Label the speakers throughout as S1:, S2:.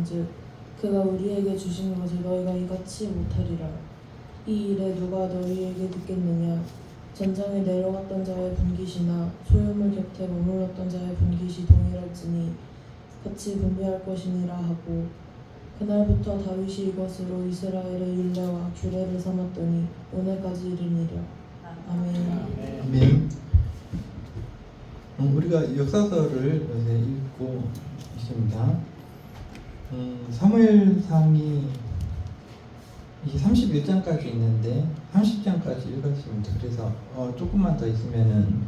S1: 즉 그가 우리에게 주신 것을 너희가 이같이 못하리라. 이 일에 누가 너희에게 듣겠느냐? 전장에 내려갔던 자의 분깃이나 소유물 곁에 머물렀던 자의 분깃이 동일할지니 같이 분배할 것이니라 하고, 그날부터 다윗이 이것으로 이스라엘의 율례와 규례를 삼았더니 오늘까지 이르니라. 아멘.
S2: 아멘. 우리가 역사서를 요새 읽고 있습니다. 사무엘상이 31장까지 있는데 30장까지 읽었습니다. 그래서 조금만 더 있으면은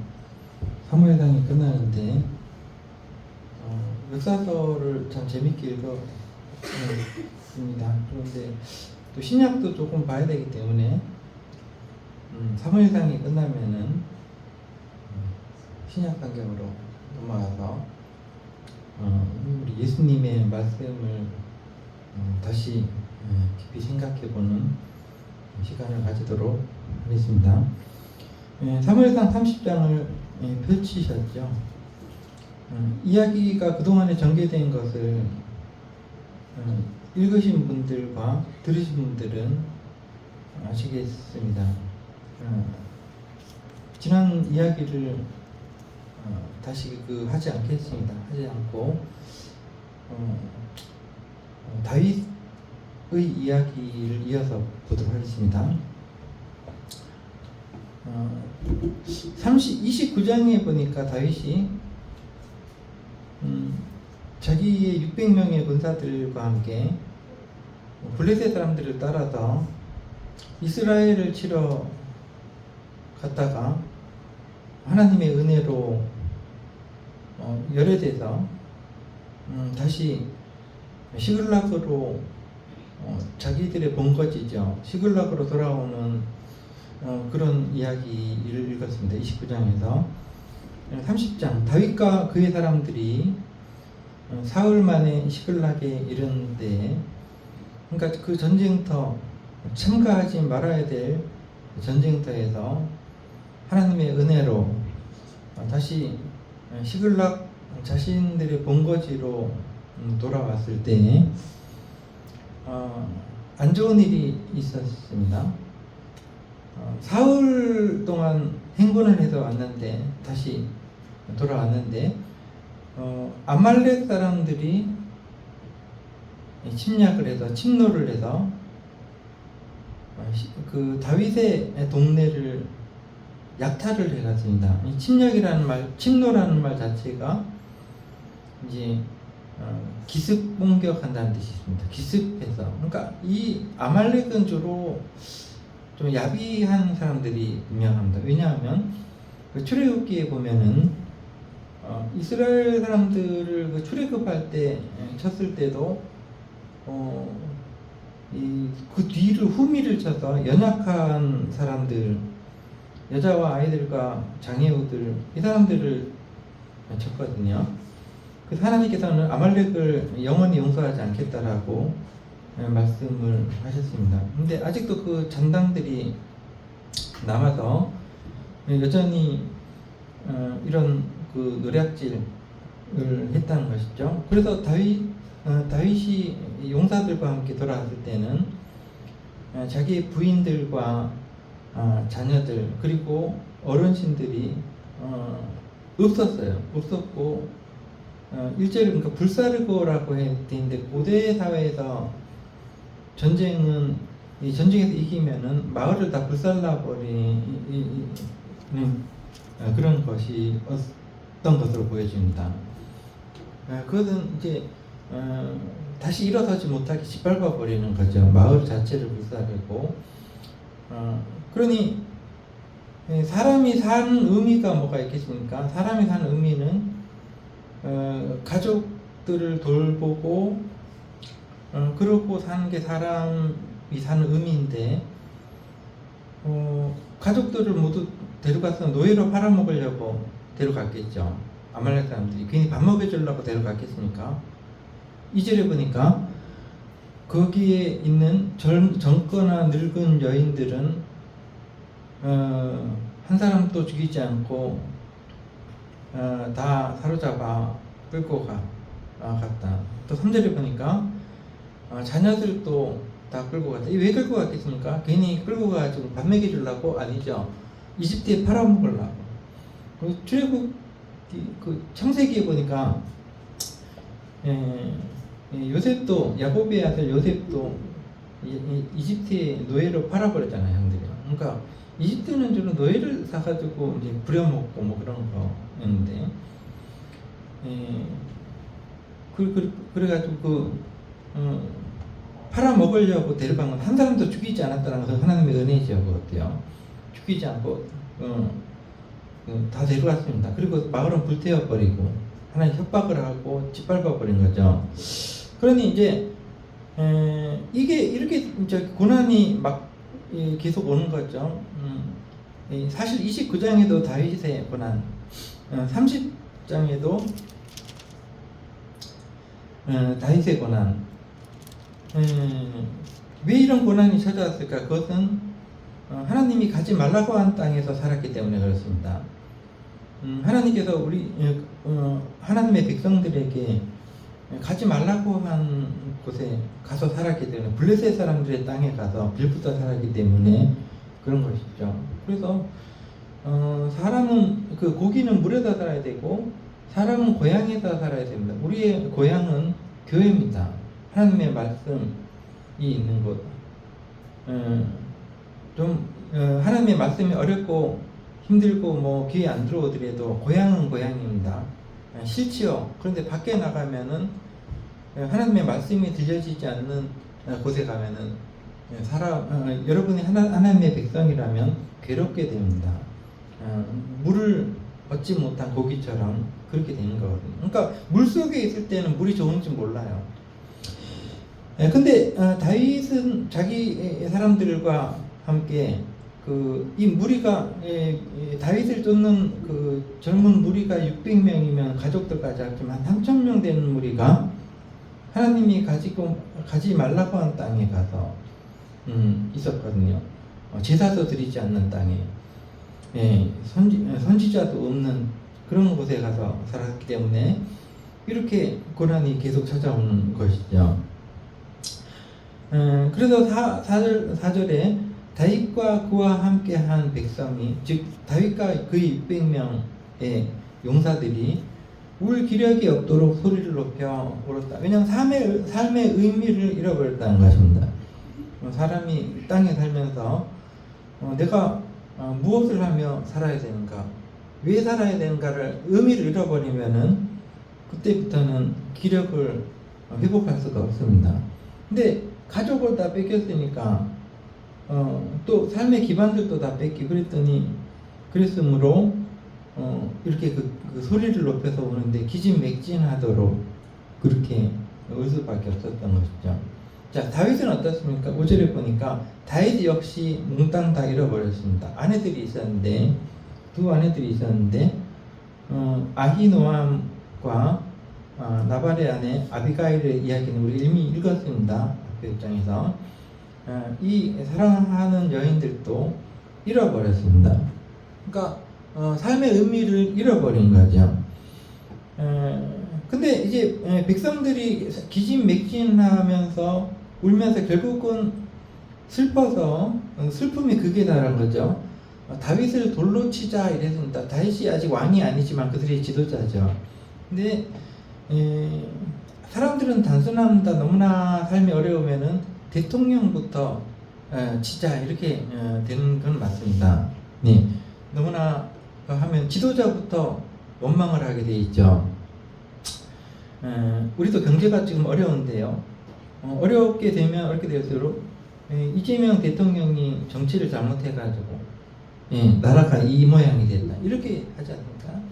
S2: 사무엘상이 끝나는데 역사서를 참 재밌게 읽었습니다. 그런데 또 신약도 조금 봐야 되기 때문에 사무엘상이 끝나면은 신약 성경으로 넘어가서 우리 예수님의 말씀을 다시 깊이 생각해보는 시간을 가지도록 하겠습니다. 사무엘상 30장을 펼치셨죠. 이야기가 그동안에 전개된 것을 읽으신 분들과 들으신 분들은 아시겠습니다. 지난 이야기를 다시 하지 않겠습니다. 하지 않고 다윗의 이야기를 이어서 보도록 하겠습니다. 29장에 보니까 다윗이 자기의 600명의 군사들과 함께 블레셋 사람들을 따라서 이스라엘을 치러 갔다가 하나님의 은혜로 열애돼서 다시 시글락으로 자기들의 본거지죠. 시글락으로 돌아오는 그런 이야기를 읽었습니다. 29장에서 30장 다윗과 그의 사람들이 사흘 만에 시글락에 이르는데, 그러니까 그 전쟁터, 참가하지 말아야 될 전쟁터에서 하나님의 은혜로 다시 시글락 자신들의 본거지로 돌아왔을 때 안 좋은 일이 있었습니다. 사흘 동안 행군을 해서 왔는데, 다시 돌아왔는데 아말렉 사람들이 침략을 해서, 침노를 해서 그 다윗의 동네를 약탈을 해갔습니다. 이 침략이라는 말, 침노라는 말 자체가 이제 기습 공격한다는 뜻이 있습니다. 기습해서. 그러니까 이 아말렉은 주로 좀 야비한 사람들이 유명합니다. 왜냐하면 그 출애굽기에 보면은 이스라엘 사람들을 그 출애굽할 때 쳤을 때도 그 뒤를 후미를 쳐서 연약한 사람들, 여자와 아이들과 장애우들, 이 사람들을 쳤거든요. 그 하나님께서는 아말렉을 영원히 용서하지 않겠다라고 말씀을 하셨습니다. 근데 아직도 그 잔당들이 남아서 여전히 이런 그 노략질을 했다는 것이죠. 그래서 다윗이 용사들과 함께 돌아왔을 때는 자기의 부인들과 자녀들 그리고 어르신들이 없었고, 일제를 그러니까 불사르고라고 했는데, 고대 사회에서 전쟁에서 이기면은 마을을 다 불살라 버리는 그런 것이 어떤 것으로 보여집니다. 그것은 이제 다시 일어서지 못하게 짓밟아 버리는 거죠. 마을 자체를 불사르고. 그러니 사람이 사는 의미가 뭐가 있겠습니까? 사람이 사는 의미는 가족들을 돌보고 그러고 사는 게 사람이 사는 의미인데, 가족들을 모두 데려가서 노예로 팔아먹으려고 데려갔겠죠. 아말렉 사람들이 괜히 밥 먹여주려고 데려갔겠습니까? 2절에 보니까 거기에 있는 젊거나 늙은 여인들은 한 사람도 죽이지 않고 다 사로잡아 끌고 갔다. 또 3절에 보니까 자녀들도 다 끌고 갔다. 왜 끌고 갔겠습니까? 괜히 끌고 가지고 밥 먹여주려고? 아니죠. 이집트에 팔아먹으려고. 출애굽 그 창세기에 보니까 요셉도, 야곱의 아들 요셉도 이집트에 노예로 팔아버렸잖아요, 형들이. 그러니까 이집트는 주로 노예를 사가지고 이제 부려먹고 뭐 그런 거였는데, 그래가지고 팔아먹으려고 데려간 건 한 사람도 죽이지 않았다는 것은 하나님의 은혜죠. 그것도요. 죽이지 않고 다 데려갔습니다. 그리고 마을은 불태워버리고 하나님 협박을 하고 짓밟아버린 거죠. 그러니 이제 이게 이렇게 고난이 막 계속 오는 거죠. 사실 29장에도 다윗의 고난, 30장에도 다윗의 고난. 왜 이런 고난이 찾아왔을까? 그것은 하나님이 가지 말라고 한 땅에서 살았기 때문에 그렇습니다. 하나님께서 하나님의 백성들에게 가지 말라고 한 곳에 가서 살았기 때문에, 블레셋 사람들의 땅에 가서 빌붙어 살았기 때문에 그런 것이죠. 그래서 사람은 고기는 물에다 살아야 되고 사람은 고향에다 살아야 됩니다. 우리의 고향은 교회입니다. 하나님의 말씀이 있는 곳. 하나님의 말씀이 어렵고 힘들고 뭐 귀에 안 들어오더라도 고향은 고향입니다. 싫지요. 그런데 밖에 나가면은 하나님의 말씀이 들려지지 않는 곳에 가면은 여러분이 하나님의 백성이라면 괴롭게 됩니다. 물을 얻지 못한 고기처럼 그렇게 되는 거거든요. 그러니까 물 속에 있을 때는 물이 좋은지 몰라요. 근데 다윗은 자기 사람들과 함께 이 무리가 다윗을 쫓는 젊은 무리가 600명이면 가족들까지 합치면 한 3,000명 되는 무리가 하나님이 가지 말라고 한 땅에 가서 있었거든요. 제사도 드리지 않는 땅에, 선지자도 없는 그런 곳에 가서 살았기 때문에 이렇게 고난이 계속 찾아오는 것이죠. 그래서 4절에 다윗과 그와 함께한 백성이, 즉 다윗과 그의 600명의 용사들이 울 기력이 없도록 소리를 높여 울었다. 왜냐하면 삶의 의미를 잃어버렸다는 것입니다. 사람이 땅에 살면서 내가 무엇을 하며 살아야 되는가, 왜 살아야 되는가를 의미를 잃어버리면은 그때부터는 기력을 회복할 수가 없습니다. 근데 가족을 다 뺏겼으니까 또 삶의 기반들도 다 뺏기 그랬으므로 이렇게 그 소리를 높여서 우는데 기진맥진하도록 그렇게 울 수밖에 없었던 것이죠. 자, 다윗은 어떻습니까? 5절에 보니까 다윗 역시 몽땅 다 잃어버렸습니다. 아내들이 있었는데, 두 아내들이 있었는데 아히노암과 나발의 아내 아비가일의 이야기는 우리 이미 읽었습니다. 그 입장에서 이 사랑하는 여인들도 잃어버렸습니다. 그러니까 삶의 의미를 잃어버린 거죠. 근데 이제 백성들이 기진맥진하면서 울면서 결국은 슬퍼서 슬픔이 극에 달한 거죠. 다윗을 돌로 치자 이랬습니다. 다윗이 아직 왕이 아니지만 그들의 지도자죠. 근데 사람들은 단순합니다. 너무나 삶이 어려우면은 대통령부터 치자 이렇게 되는 건 맞습니다. 네, 너무나 하면 지도자부터 원망을 하게 돼 있죠. 우리도 경제가 지금 어려운데요. 어렵게 될수록 이재명 대통령이 정치를 잘못해가지고 나라가 이 모양이 됐다 이렇게 하지 않습니까?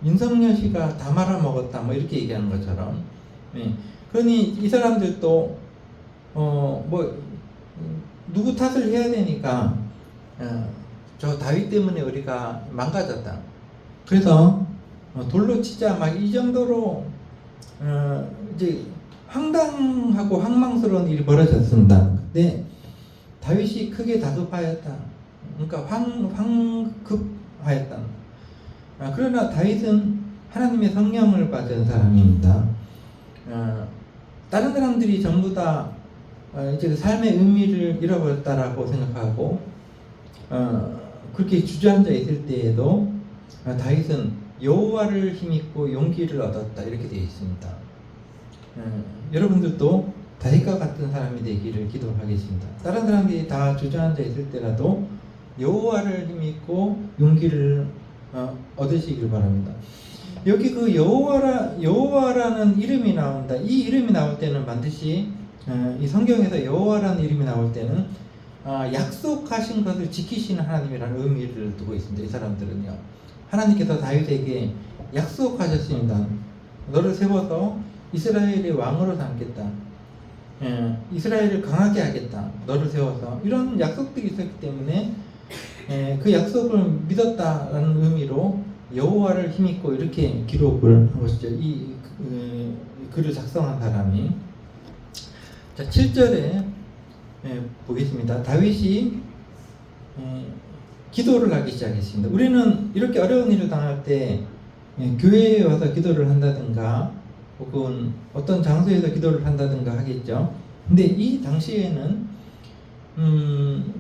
S2: 윤석열 씨가 다 말아먹었다 뭐 이렇게 얘기하는 것처럼. 그러니 이 사람들도 누구 탓을 해야 되니까 저 다윗 때문에 우리가 망가졌다. 그래서 돌로 치자 막 이 정도로 이제 황당하고 황망스러운 일이 벌어졌습니다. 근데 다윗이 크게 다급하였다. 그러니까 황급하였다. 그러나 다윗은 하나님의 성령을 받은 사람입니다. 다른 사람들이 전부 다 이제 그 삶의 의미를 잃어버렸다라고 생각하고 그렇게 주저앉아 있을 때에도 다윗은 여호와를 힘입고 용기를 얻었다 이렇게 되어 있습니다. 여러분들도 다윗과 같은 사람이 되기를 기도하겠습니다. 다른 사람들이 다 주저앉아 있을 때라도 여호와를 힘입고 용기를 얻으시길 바랍니다. 여기 그 여호와라는 이름이 나온다. 이 이름이 나올 때는 반드시 이 성경에서 여호와라는 이름이 나올 때는 약속하신 것을 지키시는 하나님이라는 의미를 두고 있습니다. 이 사람들은요. 하나님께서 다윗에게 약속하셨습니다. 너를 세워서 이스라엘의 왕으로 삼겠다. 이스라엘을 강하게 하겠다. 너를 세워서 이런 약속들이 있었기 때문에 그 약속을 믿었다라는 의미로 여호와를 힘입고 이렇게 기록을 한 것이죠. 이 글을 작성한 사람이. 자, 7절에 보겠습니다. 다윗이 기도를 하기 시작했습니다. 우리는 이렇게 어려운 일을 당할 때 교회에 와서 기도를 한다든가 혹은 어떤 장소에서 기도를 한다든가 하겠죠. 근데 이 당시에는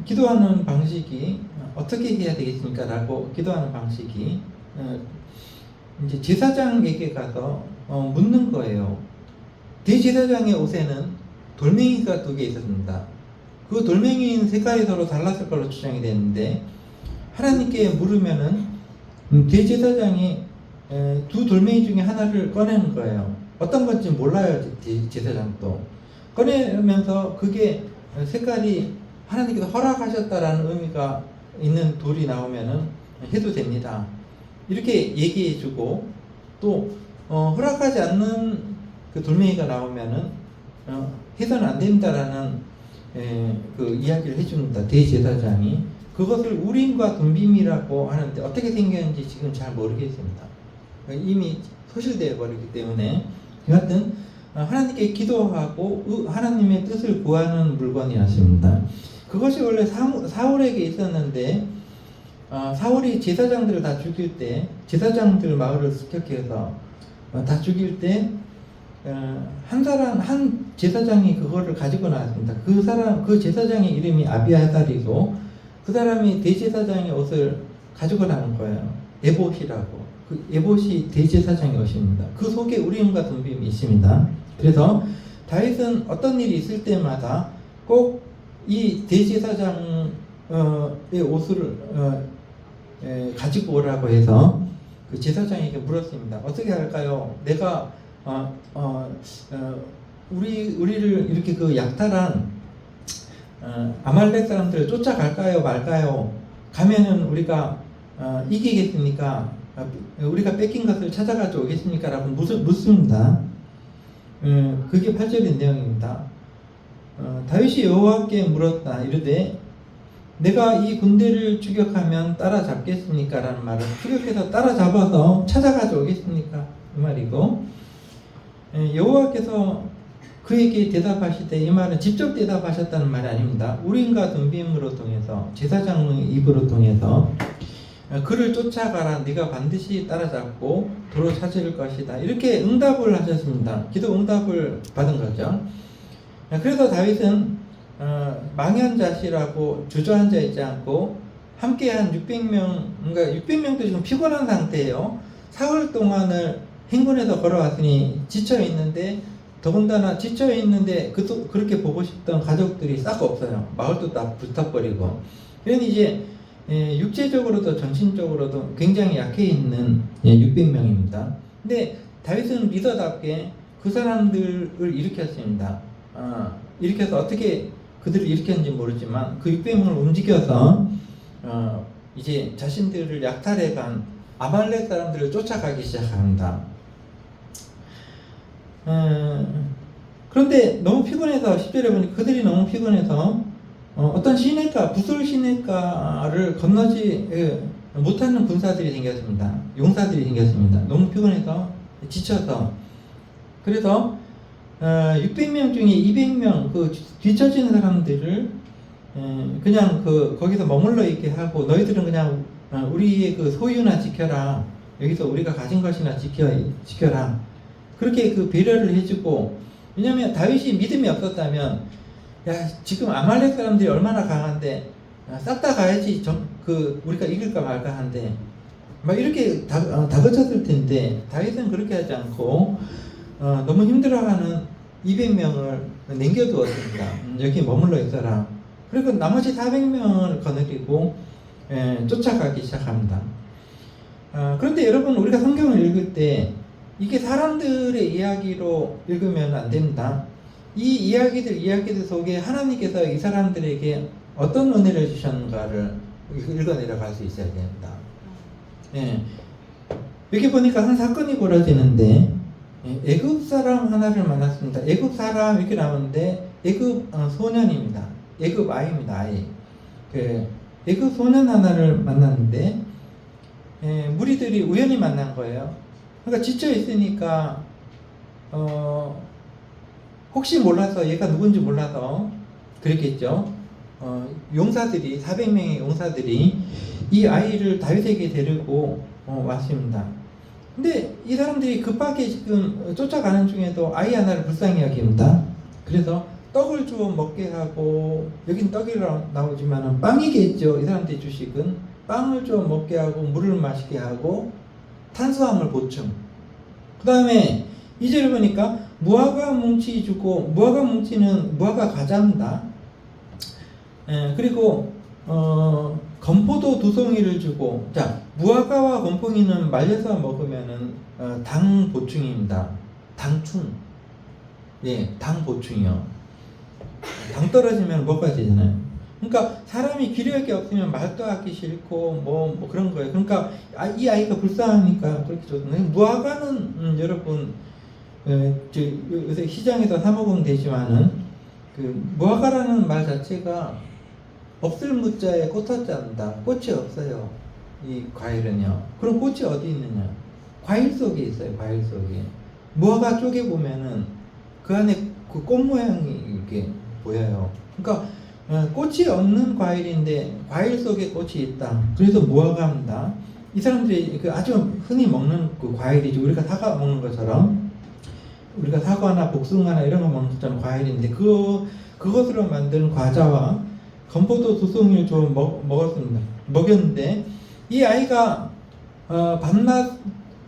S2: 기도하는 방식이 어떻게 해야 되겠습니까? 라고 기도하는 방식이 이제 제사장에게 가서 묻는 거예요. 대제사장의 옷에는 돌멩이가 2개 있었습니다. 그 돌멩이인 색깔이 서로 달랐을 걸로 추정이 되는데 하나님께 물으면은 대제사장이 2 돌멩이 중에 하나를 꺼내는 거예요. 어떤 건지 몰라요. 제사장도 꺼내면서 그게 색깔이 하나님께서 허락하셨다라는 의미가 있는 돌이 나오면은 해도 됩니다. 이렇게 얘기해주고 또 허락하지 않는 그 돌멩이가 나오면은 해서는 안 된다라는 그 이야기를 해줍니다. 대제사장이 그것을 우림과 둠빔이라고 하는데 어떻게 생겼는지 지금 잘 모르겠습니다. 이미 소실되어 버리기 때문에 여하튼 하나님께 기도하고 하나님의 뜻을 구하는 물건이었습니다. 그것이 원래 사울에게 있었는데 사울이 제사장들을 다 죽일 때 제사장들 마을을 습격해서 다 죽일 때 한 제사장이 그거를 가지고 나왔습니다. 그 제사장의 이름이 아비아달이고 그 사람이 대제사장의 옷을 가지고 나온 거예요. 에봇이라고. 그 에봇이 대제사장의 옷입니다. 그 속에 우림과 둠빔이 있습니다. 그래서 다윗은 어떤 일이 있을 때마다 꼭 이 대제사장의 옷을 가지고 오라고 해서 그 제사장에게 물었습니다. 어떻게 할까요? 내가 우리를 이렇게 그 약탈한 아말렉 사람들을 쫓아갈까요, 말까요? 가면은 우리가 이기겠습니까? 우리가 뺏긴 것을 찾아가지고 오겠습니까? 라고 묻습니다. 그게 8절의 내용입니다. 다윗이 여호와께 물었다. 이르되 내가 이 군대를 추격하면 따라잡겠습니까? 라는 말은 추격해서 따라잡아서 찾아가지고 오겠습니까? 이 말이고 여호와께서 그에게 대답하시되 이 말은 직접 대답하셨다는 말이 아닙니다. 우림과 둠빔으로 통해서 제사장의 입으로 통해서 그를 쫓아가라. 네가 반드시 따라잡고 도로 찾을 것이다. 이렇게 응답을 하셨습니다. 기도 응답을 받은 거죠. 그래서 다윗은 망연자실하고 주저앉아 있지 않고 함께한 600명, 그러니까 600명도 지금 피곤한 상태예요. 사흘 동안을 행군해서 걸어왔으니 지쳐있는데 더군다나 지쳐있는데 그렇게 보고 싶던 가족들이 싹 없어요. 마을도 다 불타버리고. 그러니 이제 육체적으로도 정신적으로도 굉장히 약해 있는 600명입니다. 근데 다윗은 리더답게 그 사람들을 일으켰습니다. 일으켜서 어떻게 그들을 일으켰는지 모르지만 그 600명을 움직여서 이제 자신들을 약탈해간 아말렉 사람들을 쫓아가기 시작합니다. 그런데 너무 피곤해서 10절에 보니 그들이 너무 피곤해서 어떤 시냇가, 부솔 시냇가를 건너지 못하는 군사들이 생겼습니다. 용사들이 생겼습니다. 너무 피곤해서 지쳐서. 그래서 600명 중에 200명 그 뒤처진 사람들을 그냥 거기서 머물러 있게 하고 너희들은 그냥 우리의 그 소유나 지켜라. 여기서 우리가 가진 것이나 지켜라. 그렇게 그 배려를 해주고 왜냐하면 다윗이 믿음이 없었다면, 야 지금 아말렉 사람들이 얼마나 강한데 싹 다 가야지 우리가 이길까 말까 한데 막 이렇게 다그쳤을 텐데, 다윗은 그렇게 하지 않고 너무 힘들어하는 200명을 남겨두었습니다. 여기 머물러 있어라. 그리고 나머지 400명을 거느리고 쫓아가기 시작합니다. 그런데 여러분, 우리가 성경을 읽을 때 이게 사람들의 이야기로 읽으면 안 됩니다. 이 이야기들 속에 하나님께서 이 사람들에게 어떤 은혜를 주셨는가를 읽어내려갈 수 있어야 됩니다. 여기 보니까 한 사건이 벌어지는데, 애굽 사람 하나를 만났습니다. 애굽 사람 이렇게 나오는데 애굽 소년입니다. 애굽 아이입니다. 아이. 애굽 소년 하나를 만났는데 무리들이 우연히 만난 거예요. 그러니까 지쳐 있으니까 혹시 몰라서, 얘가 누군지 몰라서 그랬겠죠. 용사들이 400명의 용사들이 이 아이를 다윗에게 데리고 왔습니다. 근데 이 사람들이 급하게 지금 쫓아가는 중에도 아이 하나를 불쌍히 여깁니다. 그래서 떡을 주워 먹게 하고, 여긴 떡이 나오지만 빵이겠죠. 이 사람들의 주식은 빵을 주워 먹게 하고 물을 마시게 하고 탄수화물 보충. 그 다음에 2절을 보니까 무화과 뭉치 주고, 무화과 뭉치는 무화과 과자입니다. 그리고 건포도 2송이를 주고, 자, 무화과와 건포기는 말려서 먹으면은 당 보충입니다. 당충. 당 보충이요. 당 떨어지면 먹어야 되잖아요. 그러니까 사람이 기력이 없으면 말도 하기 싫고 뭐 그런 거예요. 그러니까 이 아이가 불쌍하니까 그렇게 줬는데, 무화과는 여러분 요새 시장에서 사 먹으면 되지만은 무화과라는 말 자체가 없을 무자에 꽃화자입니다. 꽃이 없어요. 이 과일은요. 그럼 꽃이 어디 있느냐? 과일 속에 있어요. 과일 속에. 무화과 쪽에 보면은 그 안에 그 꽃 모양이 이렇게 보여요. 그러니까 꽃이 없는 과일인데 과일 속에 꽃이 있다. 그래서 무화과입니다. 이 사람들이 아주 흔히 먹는 그 과일이죠. 우리가 사과 먹는 것처럼, 우리가 사과나 복숭아나 이런 거 먹는 것처럼 과일인데, 그것으로 만든 과자와 건포도 2송이를 좀 먹였는데, 이 아이가 밤낮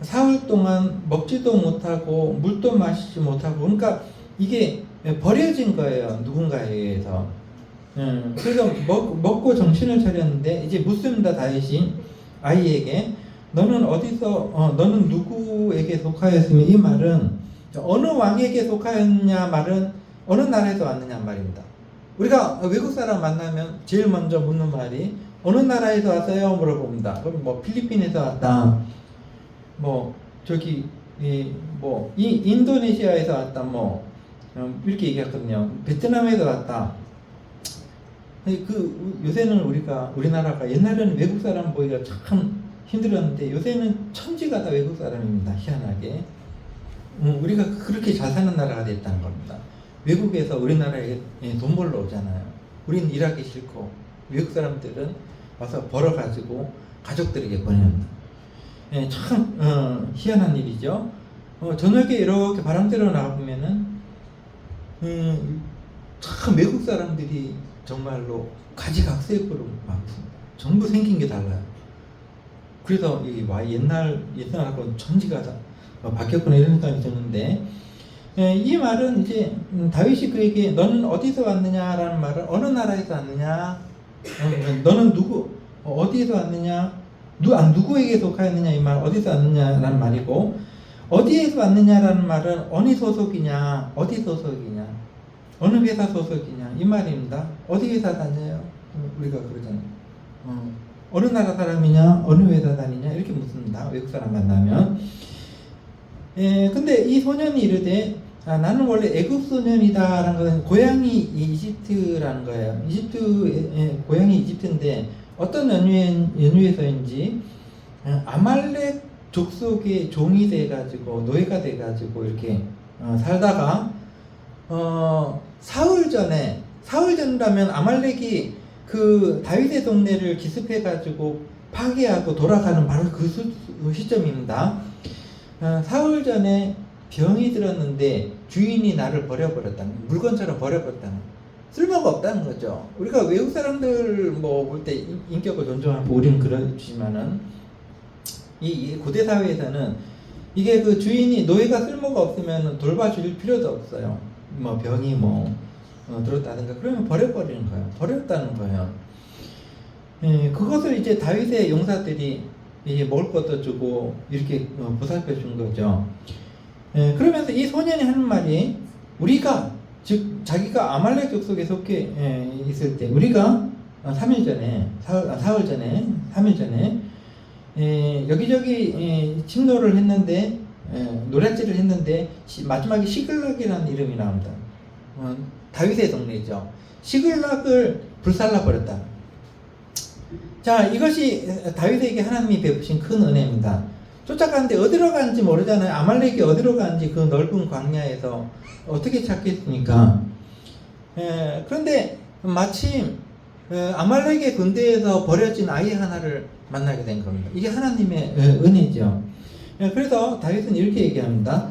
S2: 사흘 동안 먹지도 못하고 물도 마시지 못하고, 그러니까 이게 버려진 거예요. 누군가에 의해서. 그래서 먹고 정신을 차렸는데, 이제 묻습니다. 다윗이 아이에게, 너는 누구에게 속하였으며, 이 말은 어느 왕에게 속하였냐 말은 어느 나라에서 왔느냐 말입니다. 우리가 외국 사람 만나면 제일 먼저 묻는 말이 어느 나라에서 왔어요? 물어봅니다. 그럼 뭐 필리핀에서 왔다, 인도네시아에서 왔다, 이렇게 얘기했거든요. 베트남에서 왔다. 요새는 우리나라가, 옛날에는 외국 사람 보기가 참 힘들었는데 요새는 천지가 다 외국 사람입니다. 희한하게. 우리가 그렇게 잘 사는 나라가 됐다는 겁니다. 외국에서 우리나라에 돈 벌러 오잖아요. 우리는 일하기 싫고 외국 사람들은 와서 벌어가지고 가족들에게 보냅니다. 참 희한한 일이죠. 저녁에 이렇게 바람 쐬러 나가보면은 참 외국 사람들이 정말로 가지각색으로 많습니다. 전부 생긴 게 달라요. 그래서 옛날하고 천지가 다 바뀌었구나 이런 생각이 드는데, 이 말은 이제 다윗이 그에게 너는 어디서 왔느냐라는 말은 어느 나라에서 왔느냐, 너는 어디에서 왔느냐, 누구에게 속하였느냐, 이 말 어디서 왔느냐라는 말이고, 어디에서 왔느냐라는 말은 어느 소속이냐, 어디 소속이냐, 어느 회사 소속이냐 이 말입니다. 어디 회사 다녀요? 우리가 그러잖아요. 어느 나라 사람이냐, 어느 회사 다니냐 이렇게 묻습니다. 외국 사람 만나면. 근데 이 소년이 이르되, 나는 원래 애굽 소년이다라는 것은 고향이 이집트라는 거예요. 고향이 이집트인데 어떤 연유에서인지 아말렉 족속의 종이 돼가지고 노예가 돼가지고 이렇게 살다가 사흘 전이라면 아말렉이 그 다윗의 동네를 기습해가지고 파괴하고 돌아가는 바로 그 시점입니다. 사흘 전에 병이 들었는데 주인이 나를 버려버렸다는, 물건처럼 버려버렸다는, 쓸모가 없다는 거죠. 우리가 외국 사람들 뭐 볼 때 인격을 존중하고 우리는 그렇지만은 이 고대 사회에서는 이게 그 주인이 노예가 쓸모가 없으면 돌봐줄 필요도 없어요. 뭐 병이 들었다든가 그러면 버려버리는 거예요. 버렸다는 거예요. 그것을 이제 다윗의 용사들이 이제 먹을 것도 주고 이렇게 보살펴 준 거죠. 그러면서 이 소년이 하는 말이, 우리가, 즉 자기가 아말렉 족속에 속해 있을 때, 우리가 3일 전에, 사흘 전에, 3일 전에 여기저기 침노를 했는데, 노략질을 했는데 마지막에 시글락이라는 이름이 나옵니다. 다윗의 동네죠. 시글락을 불살라 버렸다. 자, 이것이 다윗에게 하나님이 베푸신 큰 은혜입니다. 쫓아가는데 어디로 가는지 모르잖아요. 아말렉이 어디로 가는지 그 넓은 광야에서 어떻게 찾겠습니까? 그런데 마침 아말렉의 군대에서 버려진 아이 하나를 만나게 된 겁니다. 이게 하나님의 은혜죠. 그래서 다윗은 이렇게 얘기합니다.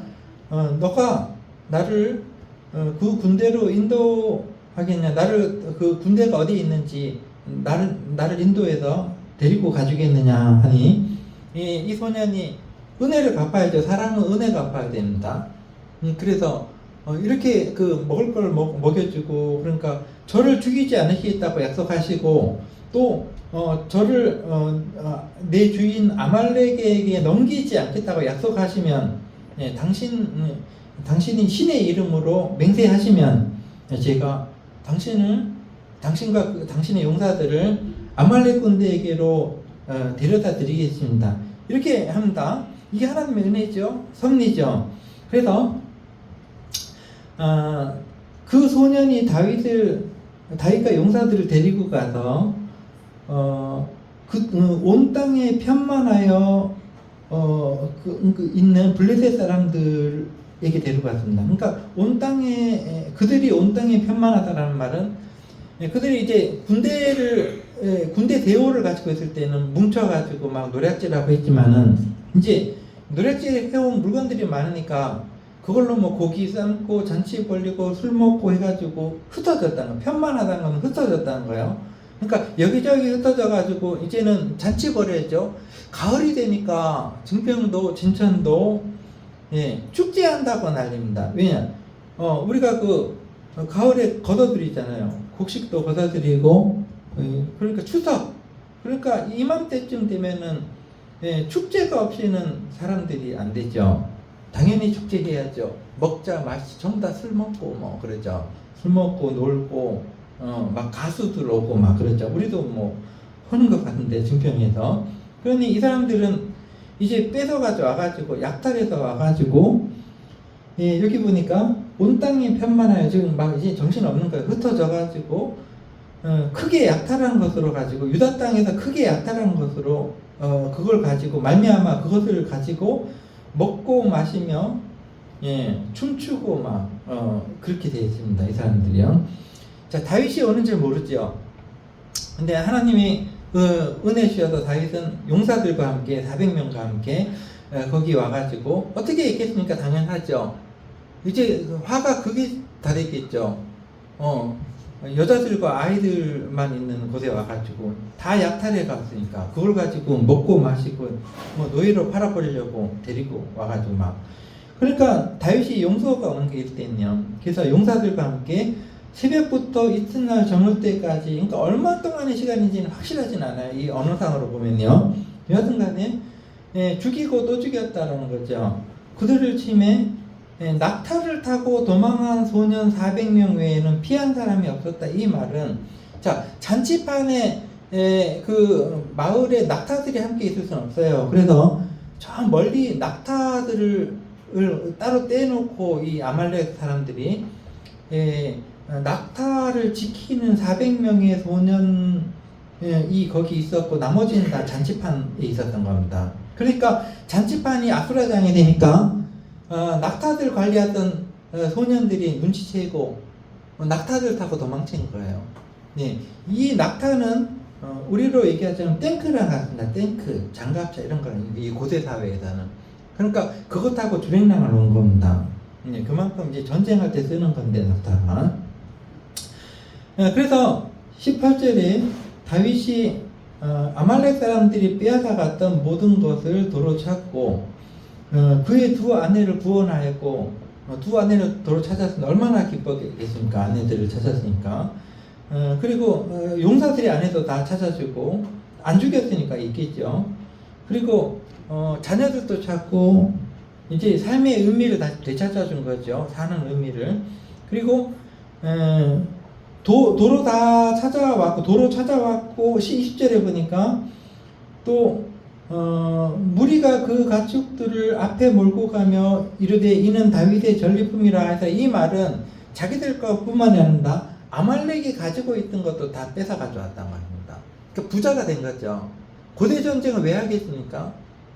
S2: 너가 나를 그 군대로 인도하겠냐? 나를 그 군대가 어디 있는지 나를 인도해서 데리고 가주겠느냐 하니, 이 소년이 은혜를 갚아야죠. 사랑은 은혜 갚아야 됩니다. 그래서 이렇게 그 먹을 걸 먹여주고, 그러니까 저를 죽이지 않으시겠다고 약속하시고, 또 저를 내 주인 아말렉에게 넘기지 않겠다고 약속하시면, 당신이 신의 이름으로 맹세하시면 제가 당신과 당신의 용사들을 아말렉 군대에게로 데려다 드리겠습니다. 이렇게 합니다. 이게 하나님의 은혜죠. 섭리죠. 그래서 그 소년이 다윗과 용사들을 데리고 가서 온 땅에 편만하여 있는 블레셋 사람들에게 데려갔습니다. 그러니까 그들이 온 땅에 편만하다라는 말은, 그들이 이제 군대 대오를 가지고 있을 때는 뭉쳐가지고 막 노략질하고 했지만은, 이제 노략질 해온 물건들이 많으니까 그걸로 뭐 고기 삶고 잔치 벌리고 술 먹고 해가지고 흩어졌다는 거예요. 편만하다는 건 흩어졌다는 거예요. 그러니까 여기저기 흩어져가지고 이제는 잔치 벌여야죠. 가을이 되니까 증평도 진천도 축제한다고 난립니다. 왜냐? 우리가 가을에 걷어들이잖아요. 곡식도 걷어들이고, 그러니까 추석, 그러니까 이맘때쯤 되면은 축제가 없이는 사람들이 안 되죠. 당연히 축제해야죠. 먹자 마시 전부 다 술 먹고 뭐 그러죠. 술 먹고 놀고 막 가수들 오고 막 그러죠. 우리도 뭐 하는 것 같은데 증평에서. 그러니 이 사람들은 이제 뺏어가지고 와가지고 약탈해서 와가지고, 여기 보니까 온 땅이 편만하여 지금 막 이제 정신 없는 거예요. 흩어져가지고 크게 약탈한 것으로 가지고, 유다 땅에서 크게 약탈한 것으로 그걸 가지고 말미암아 그것을 가지고 먹고 마시며 춤추고 막 그렇게 되어 있습니다. 이 사람들이요. 자, 다윗이 오는 줄 모르죠. 근데 하나님이 은혜 주셔서 다윗은 용사들과 함께 400명과 함께 거기 와가지고 어떻게 있겠습니까? 당연하죠. 이제 화가 그게 다 됐겠죠. 여자들과 아이들만 있는 곳에 와가지고 다 약탈해 갔으니까 그걸 가지고 먹고 마시고 뭐 노예로 팔아버리려고 데리고 와가지고 막, 그러니까 다윗이 용서가 오는 게 있대요. 그래서 용사들과 함께 새벽부터 이튿날 저물 때까지, 그러니까 얼마 동안의 시간인지는 확실하진 않아요. 이 언어상으로 보면요. 여하튼간에 죽이고 또 죽였다라는 거죠. 그들을 침해 낙타를 타고 도망한 소년 400명 외에는 피한 사람이 없었다. 이 말은, 자, 잔치판에 그 마을에 낙타들이 함께 있을 수는 없어요. 그래서 저 멀리 낙타들을 따로 떼놓고 이 아말렉 사람들이 낙타를 지키는 400명의 소년이 거기 있었고 나머지는 다 잔치판에 있었던 겁니다. 그러니까 잔치판이 아수라장이 되니까 낙타들 관리하던 소년들이 눈치채고 낙타들 타고 도망친 거예요. 이 낙타는 우리로 얘기하자면 탱크랑 같습니다. 탱크, 장갑차 이런 거는 이 고대 사회에서는. 그러니까 그것 타고 주행랑을 온 겁니다. 그만큼 이제 전쟁할 때 쓰는 건데 낙타. 그래서 18절에 다윗이 아말렉 사람들이 빼앗아갔던 모든 것을 도로 찾고 그의 두 아내를 구원하였고 두 아내를 도로 찾았으니 얼마나 기뻤겠습니까? 아내들을 찾았으니까. 그리고 용사들의 아내도 다 찾아주고 안 죽였으니까 있겠죠. 그리고 자녀들도 찾고 이제 삶의 의미를 다시 되찾아준 거죠. 사는 의미를. 그리고 도로 다 찾아왔고 도로 찾아왔고 20절에 보니까 또 무리가 그 가축들을 앞에 몰고 가며 이르되 이는 다윗의 전리품이라 해서 이 말은 자기들 것뿐만이 아니라 아말렉이 가지고 있던 것도 다 뺏어 가져왔단 말입니다. 그러니까 부자가 된 거죠. 고대 전쟁을 왜 하겠습니까?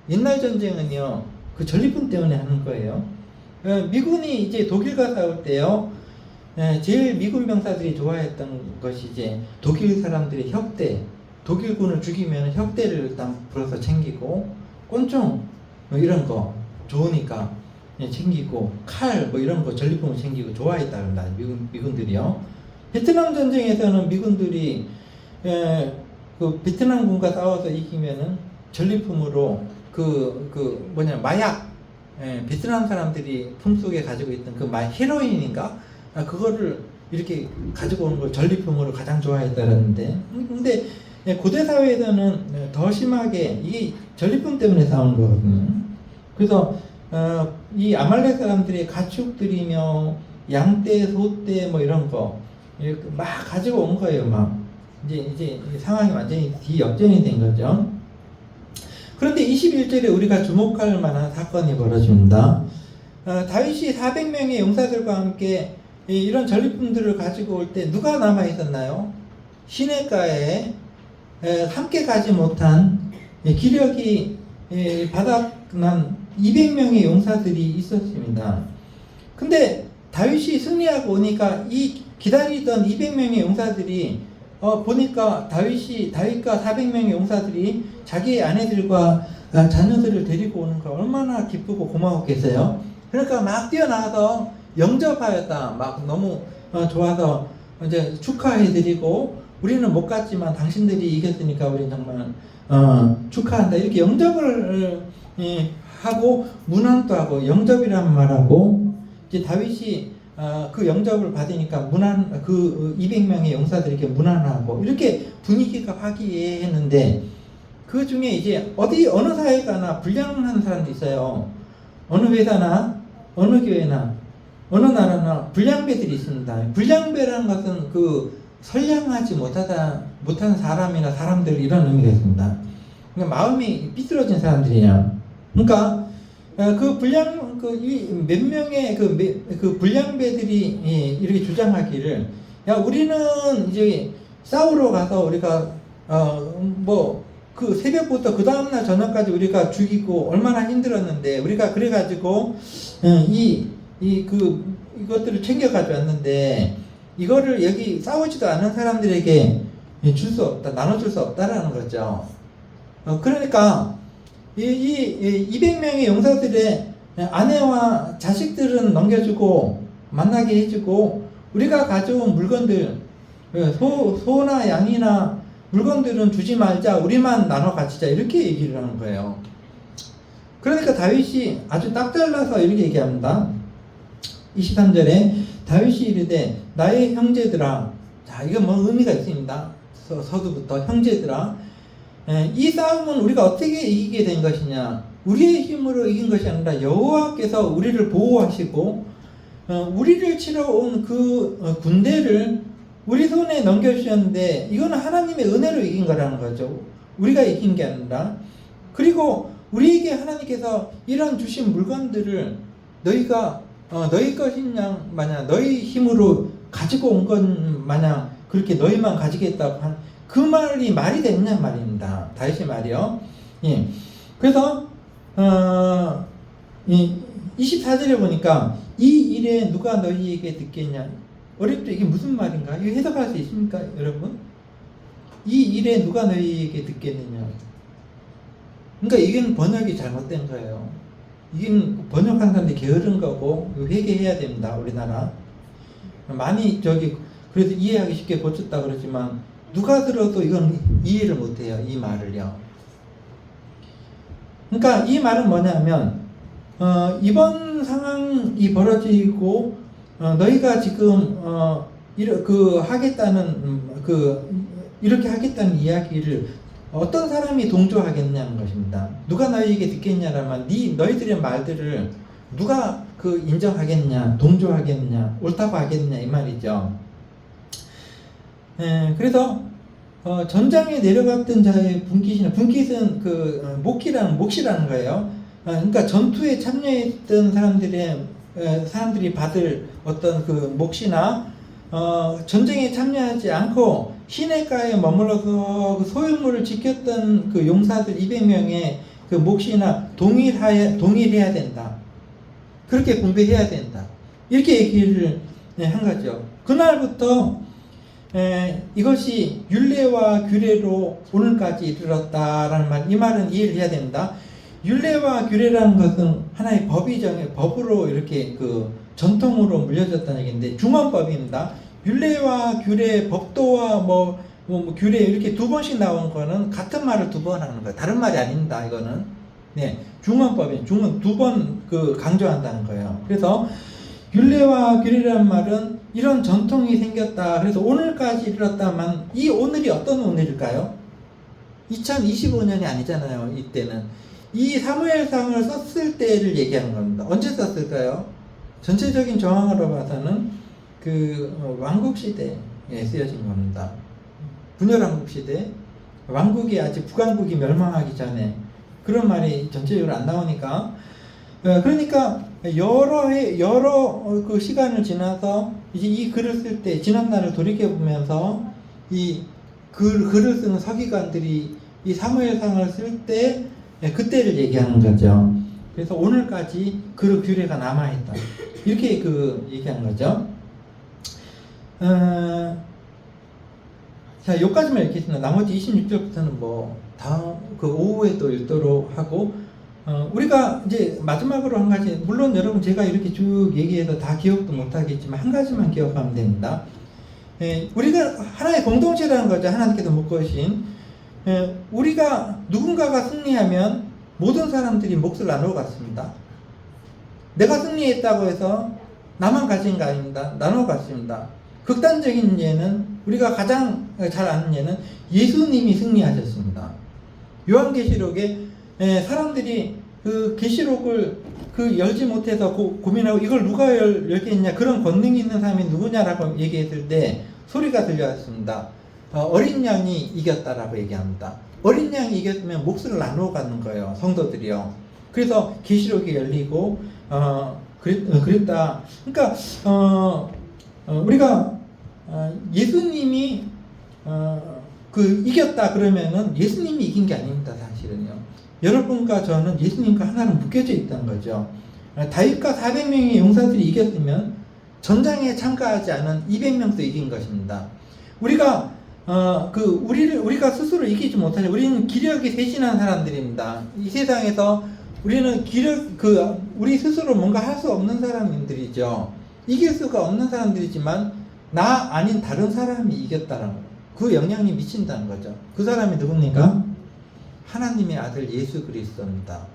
S2: 옛날 전쟁은요 그 전리품 때문에 하는 거예요. 미군이 이제 독일과 싸울 때요 제일 미군 병사들이 좋아했던 것이 이제 독일 사람들의 혁대, 독일군을 죽이면 혁대를 일단 불어서 챙기고 꼰총 뭐 이런 거 좋으니까 챙기고 칼 뭐 이런 거 전리품을 챙기고 좋아했다 그런다 미군들이요. 베트남 전쟁에서는 미군들이 그 베트남군과 싸워서 이기면은 전리품으로 마약 베트남 사람들이 품속에 가지고 있던 그 헤로인인가 그거를 이렇게 가지고 오는 걸 전리품으로 가장 좋아했다는데 근데 고대 사회에서는 더 심하게 이 전리품 때문에 싸우는 거거든요. 그래서 이 아말렉 사람들이 가축들이며 양떼, 소떼 뭐 이런 거 막 가지고 온 거예요. 막 이제 상황이 완전히 뒤역전이 된 거죠. 그런데 21절에 우리가 주목할 만한 사건이 벌어집니다. 다윗이 400명의 용사들과 함께 이런 전리품들을 가지고 올 때 누가 남아 있었나요? 시냇가에 함께 가지 못한 기력이 바닥난 200명의 용사들이 있었습니다. 근데 다윗이 승리하고 오니까 이 기다리던 200명의 용사들이 보니까 다윗과 400명의 용사들이 자기의 아내들과 자녀들을 데리고 오는 거 얼마나 기쁘고 고마웠겠어요. 그러니까 막 뛰어나가서 영접하였다. 막 너무 좋아서 이제 축하해드리고 우리는 못 갔지만 당신들이 이겼으니까 우리 정말 축하한다. 이렇게 영접을 하고 문안도 하고 영접이라는 말하고 이제 다윗이 그 영접을 받으니까 그 200명의 용사들에게 문안하고 이렇게 분위기가 화기애애했는데 그 중에 이제 어느 사회 가나 불량한 사람도 있어요. 어느 회사나 어느 교회나 어느 나라나 불량배들이 있습니다. 불량배라는 것은 그 선량하지 못한 사람이나 사람들 이런 의미가 있습니다. 그러니까 마음이 삐뚤어진 사람들이냐. 그러니까 몇 명의 그 불량배들이 이렇게 주장하기를 야 우리는 이제 싸우러 가서 우리가 그 새벽부터 그 다음날 저녁까지 우리가 죽이고 얼마나 힘들었는데 우리가 그래가지고 이것들을 챙겨가지고 왔는데 이거를 여기 싸우지도 않은 사람들에게 줄 수 없다, 나눠줄 수 없다라는 거죠. 그러니까 이 200명의 용사들의 아내와 자식들은 넘겨주고 만나게 해주고 우리가 가져온 물건들 소나 양이나 물건들은 주지 말자, 우리만 나눠 가지자 이렇게 얘기를 하는 거예요. 그러니까 다윗이 아주 딱 잘라서 이렇게 얘기합니다. 23절에 다윗이 이르되 나의 형제들아, 자 이건 뭐 의미가 있습니다. 서두부터 형제들아, 이 싸움은 우리가 어떻게 이기게 된 것이냐? 우리의 힘으로 이긴 것이 아니라 여호와께서 우리를 보호하시고 우리를 치러 온 그 군대를 우리 손에 넘겨주셨는데 이거는 하나님의 은혜로 이긴 거라는 거죠. 우리가 이긴 게 아니라. 그리고 우리에게 하나님께서 이런 주신 물건들을 너희가 너희 것인 양 마냥 너희 힘으로 가지고 온 건 마냥 그렇게 너희만 가지겠다고 한 그 말이 말이 됐냐 말입니다. 다윗의 말이요. 예. 그래서 24절에 보니까 이 일에 누가 너희에게 듣겠냐. 어렵죠. 이게 무슨 말인가? 이거 해석할 수 있습니까, 여러분? 이 일에 누가 너희에게 듣겠느냐. 그러니까 이건 번역이 잘못된 거예요. 이건 번역한 사람들이 게으른 거고 회개해야 됩니다. 우리나라 많이 그래서 이해하기 쉽게 고쳤다 그러지만 누가 들어도 이건 이해를 못해요. 이 말을요. 그러니까 이 말은 뭐냐면 이번 상황이 벌어지고 너희가 지금 이렇게 하겠다는 이야기를 어떤 사람이 동조하겠냐는 것입니다. 누가 너희에게 듣겠냐라면 너희들의 말들을 누가 인정하겠냐, 동조하겠냐, 옳다고 하겠냐 이 말이죠. 그래서 전장에 내려갔던 자의 분깃은 몫이라는 거예요. 그러니까 전투에 참여했던 사람들이 받을 어떤 몫이나 전쟁에 참여하지 않고 시내가에 머물러서 소유물을 지켰던 용사들 200명의 몫이나 동일해야 된다. 그렇게 분배해야 된다. 이렇게 얘기를 한 거죠. 그날부터 이것이 율례와 규례로 오늘까지 이르렀다라는 말, 이 말은 이해를 해야 된다. 율례와 규례라는 것은 하나의 법으로 이렇게 전통으로 물려졌다는 얘기인데 중원법입니다. 율례와 규례, 법도와 규례 이렇게 두 번씩 나온 거는 같은 말을 두 번 하는 거예요. 다른 말이 아닙니다. 이거는 중원법이에요. 두 번 강조한다는 거예요. 그래서 율례와 규례라는 말은 이런 전통이 생겼다. 그래서 오늘까지 이르렀다만 이 오늘이 어떤 오늘일까요? 2025년이 아니잖아요. 이때는 이 사무엘상을 썼을 때를 얘기하는 겁니다. 언제 썼을까요? 전체적인 정황으로 봐서는 왕국 시대에 쓰여진 겁니다. 분열왕국 시대, 왕국이 아직 북왕국이 멸망하기 전에 그런 말이 전체적으로 안 나오니까 그러니까 여러 시간을 지나서 이제 이 글을 쓸 때 지난 날을 돌이켜 보면서 이 글을 쓰는 서기관들이 이 사무엘상을 쓸 때 그때를 얘기하는 거죠. 그래서 오늘까지 그 규례가 남아있다. 이렇게 얘기한 거죠. 자, 여기까지만 읽겠습니다. 나머지 26절부터는 다음 오후에 또 읽도록 하고, 우리가 이제 마지막으로 한 가지, 물론 여러분 제가 이렇게 쭉 얘기해서 다 기억도 못하겠지만 한 가지만 기억하면 됩니다. 우리가 하나의 공동체라는 거죠. 하나님께서 묶으신. 우리가 누군가가 승리하면 모든 사람들이 몫을 나누어 갔습니다. 내가 승리했다고 해서 나만 가진 거 아닙니다. 나누어 갔습니다. 극단적인 예는 우리가 가장 잘 아는 예는 예수님이 승리하셨습니다. 요한계시록에 사람들이 계시록을 열지 못해서 고민하고 이걸 누가 열겠냐, 그런 권능이 있는 사람이 누구냐라고 얘기했을 때 소리가 들려왔습니다. 어린 양이 이겼다라고 얘기합니다. 어린 양이 이겼으면 몫을 나누어 가는 거예요. 성도들이요. 그래서 계시록이 열리고 그랬다. 그러니까 우리가 예수님이 이겼다 그러면은 예수님이 이긴 게 아닙니다. 사실은요. 여러분과 저는 예수님과 하나로 묶여져 있다는 거죠. 다윗과 400명의 용사들이 이겼으면 전장에 참가하지 않은 200명도 이긴 것입니다. 우리가 우리가 스스로 이기지 못하죠. 우리는 기력이 세진한 사람들입니다. 이 세상에서 우리는 우리 스스로 뭔가 할 수 없는 사람들이죠. 이길 수가 없는 사람들이지만 나 아닌 다른 사람이 이겼다는 거. 그 영향이 미친다는 거죠. 그 사람이 누굽니까? 하나님의 아들 예수 그리스도입니다.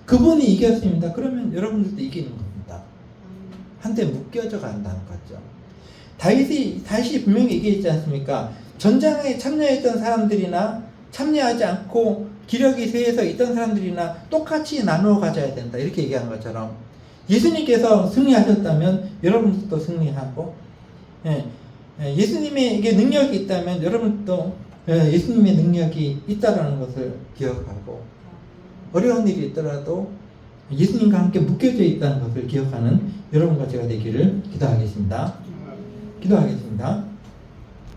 S2: 그분이 이겼습니다. 그러면 여러분들도 이기는 겁니다. 한때 묶여져 간다는 거죠. 다윗이 분명히 얘기했지 않습니까? 전장에 참여했던 사람들이나 참여하지 않고 기력이 쇠해서 있던 사람들이나 똑같이 나누어 가져야 된다. 이렇게 얘기한 것처럼 예수님께서 승리하셨다면 여러분들도 승리하고, 예수님에게 능력이 있다면 여러분도 예수님의 능력이 있다라는 것을 기억하고, 어려운 일이 있더라도 예수님과 함께 묶여져 있다는 것을 기억하는 여러분과 제가 되기를 기도하겠습니다. 기도하겠습니다.